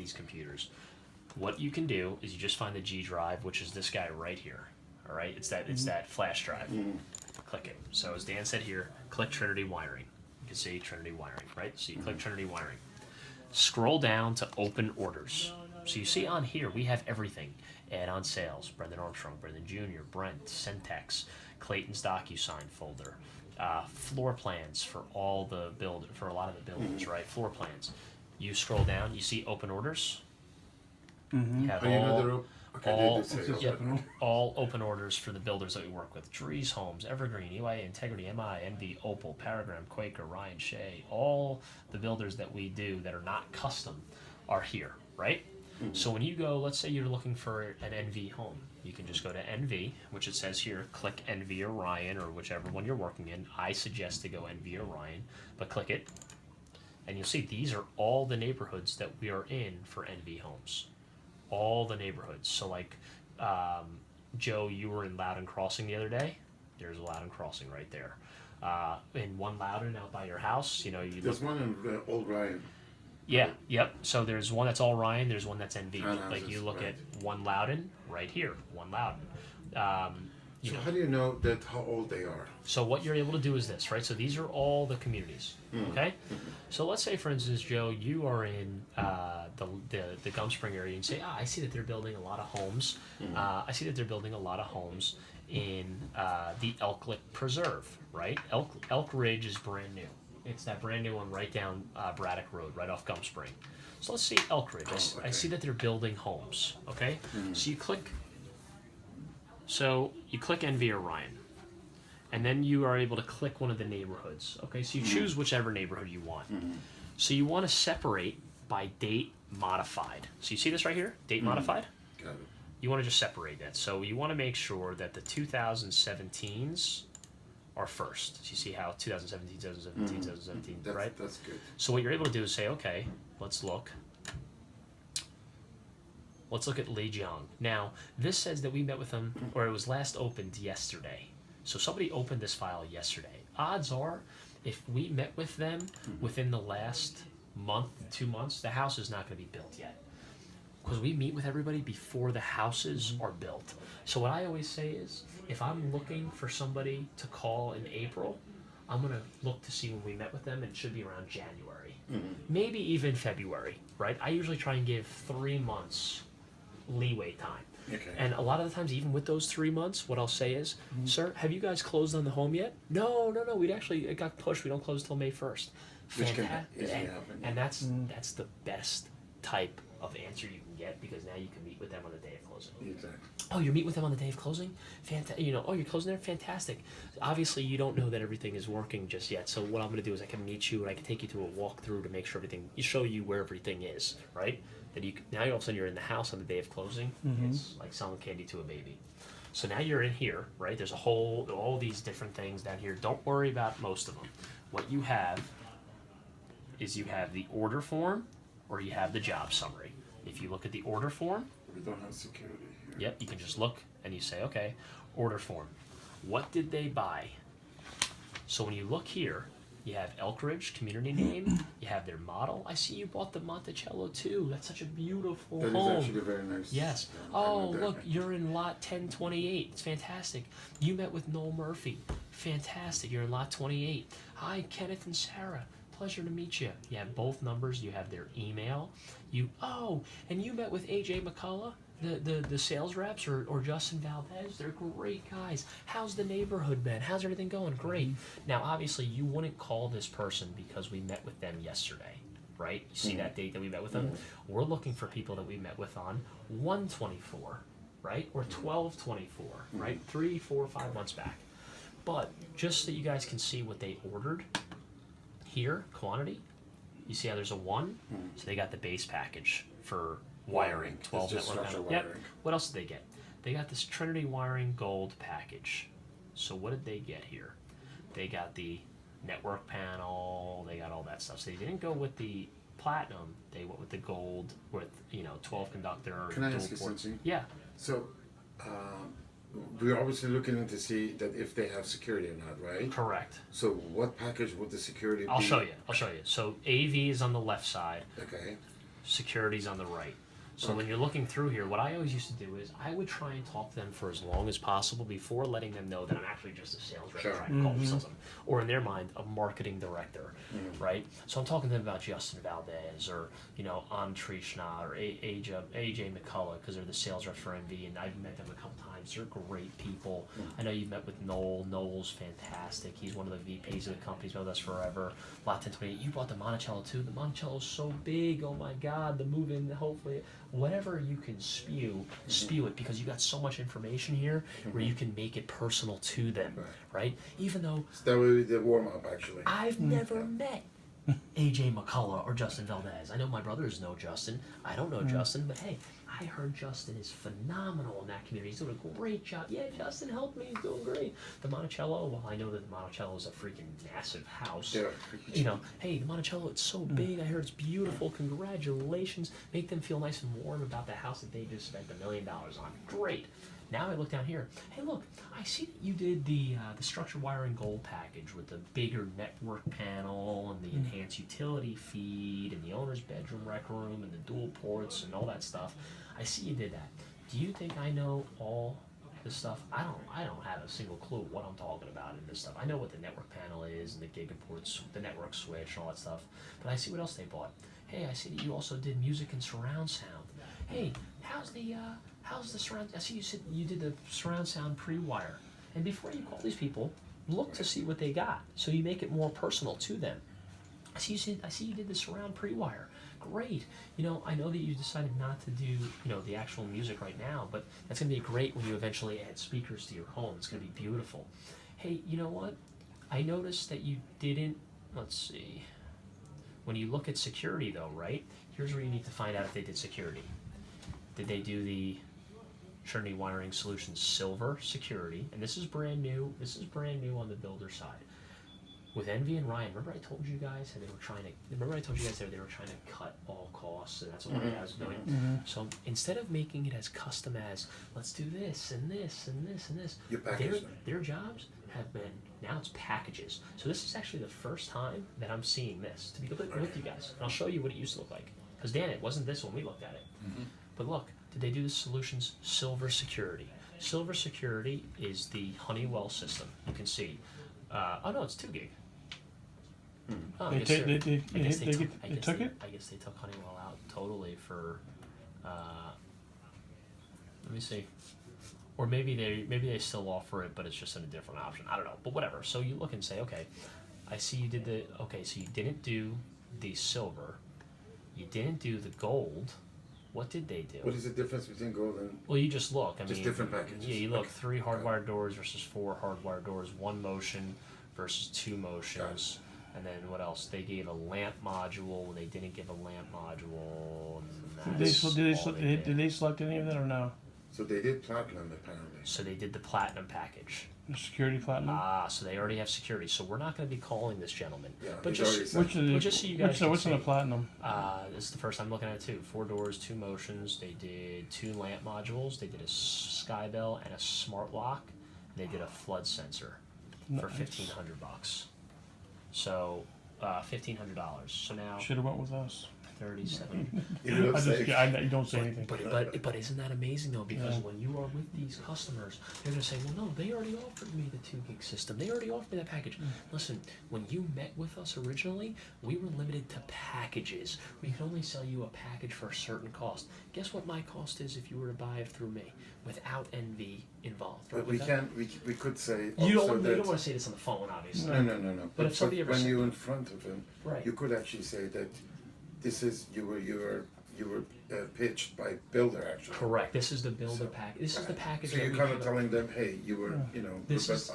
these computers. What you can do is you just find the G drive, which is this guy right here. All right, it's that flash drive. Click it. So as Dan said here, click Trinity wiring. You can see Trinity wiring, right? So you click Trinity wiring. Scroll down to open orders. So you see on here we have everything. Add-on sales, Brendan Armstrong, Brendan Jr., Brent, Centex, Clayton's DocuSign folder, floor plans for all the for a lot of the buildings, right? Floor plans. You scroll down, you see open orders. You have all open orders for the builders that we work with. Dries Homes, Evergreen, EYA, Integrity, MI, NV, Opal, Paragram, Quaker, Ryan Shea. All the builders that we do that are not custom are here, right? So when you go, let's say you're looking for an NV home, you can just go to NV, which it says here, click NV or Ryan or whichever one you're working in. I suggest to go NV or Ryan, but click it. And you'll see these are all the neighborhoods that we are in for NV homes. All the neighborhoods. So like, Joe, you were in Loudon Crossing the other day. There's a Loudon Crossing right there. In one Loudon out by your house, There's one in Old Ryan. Yeah, yep. So there's one that's all Ryan, there's one that's NV. Like you look at one Loudon right here, one Loudon. So how do you know how old they are? So what you're able to do is this, right? So these are all the communities, okay? So let's say, for instance, Joe, you are in the Gum Spring area and say, I see that they're building a lot of homes. I see that they're building a lot of homes in the Elk Lick Preserve, right? Elk Ridge is brand new. It's that brand new one right down Braddock Road, right off Gum Spring. So let's see Elk Ridge. I see that they're building homes, okay? So you click NV or Ryan. And then you are able to click one of the neighborhoods, okay? So you choose whichever neighborhood you want. So you want to separate by date modified. So you see this right here, date modified? Got it. You want to just separate that. So you want to make sure that the 2017s are first. So you see how 2017, 2017, right? That's good. So what you're able to do is say, okay, let's look. Let's look at Lee Jiang. Now, this says that we met with him, or it was last opened yesterday. So somebody opened this file yesterday. Odds are, if we met with them within the last month, 2 months, the house is not going to be built yet. Because we meet with everybody before the houses are built. So what I always say is, if I'm looking for somebody to call in April, I'm going to look to see when we met with them, and it should be around January. Maybe even February, right? I usually try and give 3 months leeway time. Okay. And a lot of the times, even with those 3 months, what I'll say is, sir, have you guys closed on the home yet? No, it got pushed. We don't close till May 1st. Which can easily happen. And that's the best type of answer you can get, because now you can meet with them on the day of closing. Exactly. Oh, you meet with them on the day of closing? Fantastic. You're closing there? Fantastic. Obviously, you don't know that everything is working just yet. So what I'm going to do is I can meet you and I can take you through a walkthrough to make sure show you where everything is, right? That now all of a sudden you're in the house on the day of closing. It's like selling candy to a baby. So now you're in here, right? There's all these different things down here. Don't worry about most of them. What you have is you have the order form, or you have the job summary. If you look at the order form, We don't have security here. yep, you can just look and you say, okay, order form. What did they buy? So when you look here, you have Elk Ridge community name, you have their model. I see you bought the Monticello too. That's such a beautiful That home. is actually very nice. Yes. Oh, look, you're in lot 1028. It's fantastic. You met with Noel Murphy. Fantastic. You're in lot 28. Hi, Kenneth and Sarah. Pleasure to meet you. You have both numbers. You have their email. And you met with AJ McCullough, the sales reps, or Justin Valdez. They're great guys. How's the neighborhood been? How's everything going? Great. Now, obviously, you wouldn't call this person because we met with them yesterday, right? You see that date that we met with them? We're looking for people that we met with on 1/24, right? Or 12/24, right? 3, 4, 5 months back. But just so you guys can see what they ordered here, quantity, you see how there's a 1? So they got the base package for wiring, 12 network panel. Yep. What else did they get? They got this Trinity wiring gold package. So what did they get here? They got the network panel, they got all that stuff. So they didn't go with the platinum, they went with the gold with 12 conductor. Can I ask you something? Yeah. So we're obviously looking in to see that if they have security or not, right? Correct. So what package would the security be? I'll show you. So AV is on the left side. Okay. security's on the right. So when you're looking through here, what I always used to do is I would try and talk to them for as long as possible before letting them know that I'm actually just a sales rep trying to call themselves them, or in their mind, a marketing director, right? So I'm talking to them about Justin Valdez or Trishna or AJ McCullough because they're the sales reps for MV, and I've met them a couple times. They're great people. I know you've met with Noel. Noel's fantastic. He's one of the VPs of the company. He's been with us forever. Lot 1028. You brought the Monticello too. The Monticello's so big. Oh my God. The move-in, hopefully. Whatever you can spew it, because you got so much information here where you can make it personal to them, right? Even though that would be the warm-up, actually. I've never met AJ McCullough or Justin Valdez. I know my brothers know Justin. I don't know Justin, but hey, I heard Justin is phenomenal in that community. He's doing a great job. Yeah, Justin helped me. He's doing great. The Monticello, well, I know that the Monticello is a freaking massive house. Yeah. Hey, the Monticello, it's so big. I heard it's beautiful. Congratulations. Make them feel nice and warm about the house that they just spent $1 million on. Great. Now I look down here. Hey, look, I see that you did the structured wiring gold package with the bigger network panel and the enhanced utility feed and the owner's bedroom rec room and the dual ports and all that stuff. I see you did that. Do you think I know all this stuff? I don't have a single clue what I'm talking about in this stuff. I know what the network panel is and the gigaports, the network switch and all that stuff. But I see what else they bought. Hey, I see that you also did music and surround sound. Hey, how's the surround? I see you did the surround sound pre-wire. And before you call these people, look to see what they got, so you make it more personal to them. I see you did the surround pre-wire. Great. I know that you decided not to do the actual music right now, but that's gonna be great when you eventually add speakers to your home. It's gonna be beautiful. Hey, you know what? I noticed that you didn't. Let's see. When you look at security, though, right? Here's where you need to find out if they did security. Did they do the Trinity Wiring Solutions Silver Security? And this is brand new. This is brand new on the builder side. With Envy and Ryan, remember I told you guys that they were trying to cut all costs, and that's what Ryan was doing. So instead of making it as custom as let's do this and this and this and this, their jobs have been, now it's packages. So this is actually the first time that I'm seeing this, to be completely with you guys. And I'll show you what it used to look like. Because Dan, it wasn't this when we looked at it. But look, did they do the Solutions Silver Security? Silver Security is the Honeywell system. You can see. Oh no, it's 2 gig. Oh, I guess they took it? I guess they took Honeywell out totally for. Let me see. Or maybe they still offer it, but it's just in a different option. I don't know, but whatever. So you look and say, okay, I see you did so you didn't do the silver, you didn't do the gold. What did they do? What is the difference between gold and? Well, you just look. I mean, different packages. Yeah, you look. 3 hardwired doors versus 4 hardwired doors. 1 motion versus 2 motions. And then what else? They gave a lamp module. They didn't give a lamp module. Did they select any of that or no? So they did platinum apparently. So they did the platinum package. The security platinum. So they already have security. So we're not going to be calling this gentleman. Yeah, but just so you guys. What's in the platinum? This is the first time looking at it too. 4 doors, 2 motions. They did 2 lamp modules. They did a sky bell and a smart lock. And they did a flood sensor for $1,500. So $1,500. So now should have went with us. 37. You don't say anything. But isn't that amazing though? Because when you are with these customers, they're gonna say, well, no, they already offered me the 2 gig system. They already offered me that package. Listen, when you met with us originally, we were limited to packages. We could only sell you a package for a certain cost. Guess what my cost is if you were to buy it through me without NV involved? But we could say you don't want to say this on the phone, obviously. No. But if somebody when you're in front of him, you could actually say that. This is you were pitched by builder actually. Correct. This is the builder package. This is the package. So you're kind of telling them, hey, you were This is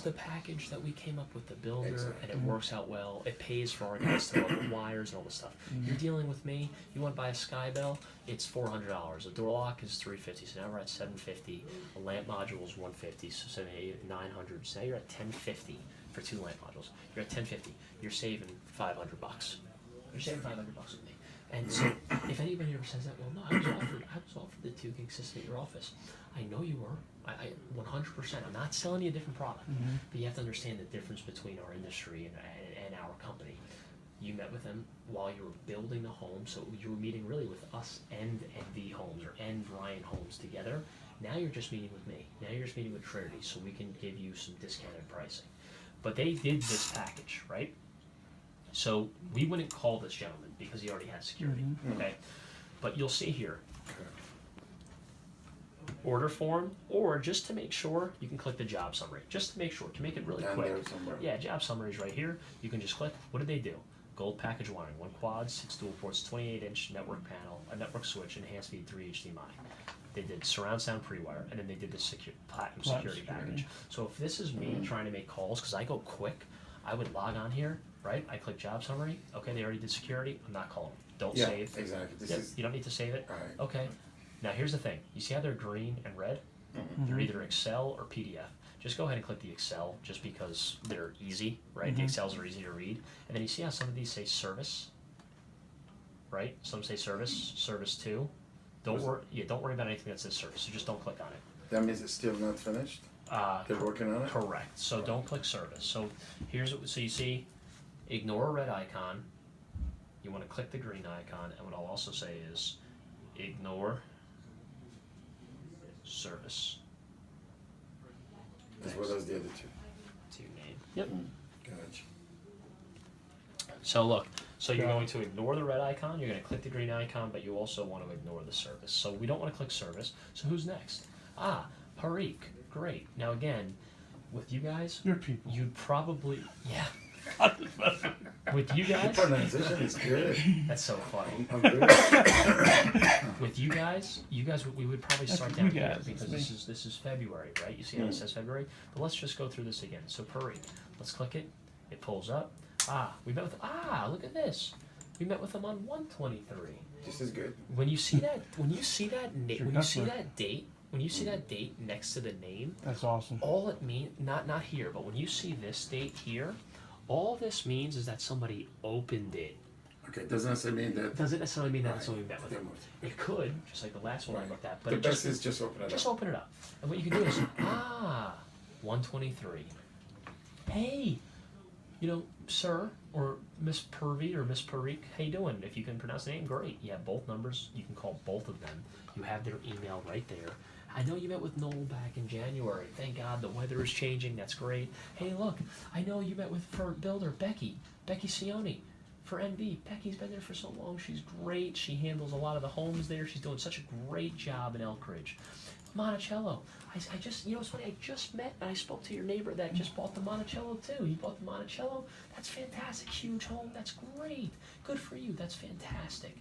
the package that we came up with the builder, and it works out well. It pays for our guys to run the wires and all this stuff. You're dealing with me. You want to buy a sky bell? It's $400. A door lock is $350. So now we're at $750. A lamp module is $150. So $900. So now you're at $1050 for 2 lamp modules. You're at $1050. You're saving $500. You're saving $500 with me. And so, if anybody ever says that, well, no, I was offered the 2 gig system at your office. I know you were. I 100%. I'm not selling you a different product, but you have to understand the difference between our industry and our company. You met with them while you were building the home, so you were meeting really with us and NV Homes or and Ryan Homes together. Now you're just meeting with me. Now you're just meeting with Trinity, so we can give you some discounted pricing. But they did this package, right? So we wouldn't call this gentleman because he already had security, okay? But you'll see here, order form, or just to make sure, you can click the job summary. Just to make sure, to make it really quick. Yeah, job summary is right here. You can just click, what did they do? Gold package wiring, 1 quad, 6 dual ports, 28-inch network panel, a network switch, enhanced feed 3 HDMI. They did surround sound pre-wire, and then they did the platinum security package. So if this is me trying to make calls, because I go quick, I would log on here, right? I click job summary. Okay, they already did security. I'm not calling them. Don't save. Exactly. You don't need to save it. All right. Okay. Now here's the thing. You see how they're green and red? They're either Excel or PDF. Just go ahead and click the Excel, just because they're easy, right? The Excels are easy to read. And then you see how some of these say service, right? Some say service, service 2. Don't worry about anything that says service. So just don't click on it. That means it's still not finished? They're working on it? Correct. So don't click service. So here's what, so you see, ignore a red icon. You want to click the green icon, and what I'll also say is ignore service. As well as the other two. To your name. Yep. Gotcha. So look, so you're going to ignore the red icon, you're going to click the green icon, but you also want to ignore the service. So we don't want to click service. So who's next? Parikh. Great. Now again, with you guys, Your people. you'd probably, with you guys, The pronunciation is good. that's so funny. I'm good. With you guys, we would probably start That's down you here guys, because that's this is February, right? You see how it says February? But let's just go through this again. So Parikh, let's click it. It pulls up. We met with look at this. We met with them on 123. This is good. When you see that date next to the name, That's awesome. all it means, not here, but when you see this date here, all this means is that somebody opened it. Okay, doesn't necessarily mean that. Doesn't necessarily mean that somebody met with them. It could, just like the last one I looked at, but the best is just open it up. Just open it up. And what you can do is, 123. Hey, sir, or Miss Purvi or Miss Parikh, how you doing? If you can pronounce the name, great. You have both numbers. You can call both of them. You have their email right there. I know you met with Noel back in January. Thank God the weather is changing. That's great. Hey, look, I know you met with for builder Becky Sione for NV. Becky's been there for so long. She's great. She handles a lot of the homes there. She's doing such a great job in Elk Ridge. Monticello. I just, it's funny, I just met and I spoke to your neighbor that just bought the Monticello too. He bought the Monticello. That's fantastic. Huge home. That's great. Good for you. That's fantastic.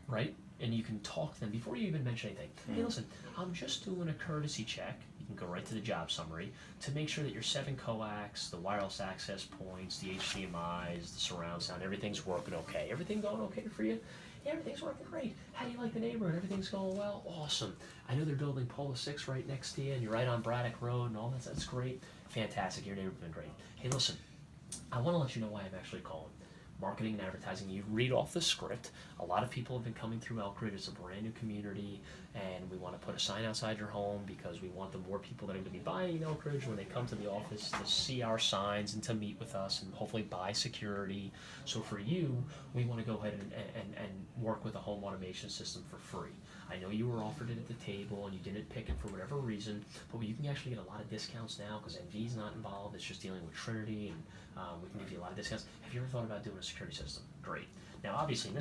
Right? And you can talk to them before you even mention anything. Hey, listen, I'm just doing a courtesy check. You can go right to the job summary to make sure that your 7 coax, the wireless access points, the HDMIs, the surround sound, everything's working okay. Everything going okay for you? Yeah, everything's working great. How do you like the neighborhood? Everything's going well? Awesome. I know they're building Polo 6 right next to you, and you're right on Braddock Road and all that. That's great. Fantastic. Your neighborhood's been great. Hey, listen, I want to let you know why I'm actually calling. Marketing and advertising, you read off the script. A lot of people have been coming through Elk Ridge. It's a brand new community, and we want to put a sign outside your home because we want the more people that are going to be buying in Elk Ridge when they come to the office to see our signs and to meet with us and hopefully buy security. So for you, we want to go ahead and work with a home automation system for free. I know you were offered it at the table and you didn't pick it for whatever reason, but you can actually get a lot of discounts now because NV's not involved. It's just dealing with Trinity, and we can give you a lot of discounts. Have you ever thought about doing a security system? Great. Now, obviously, in this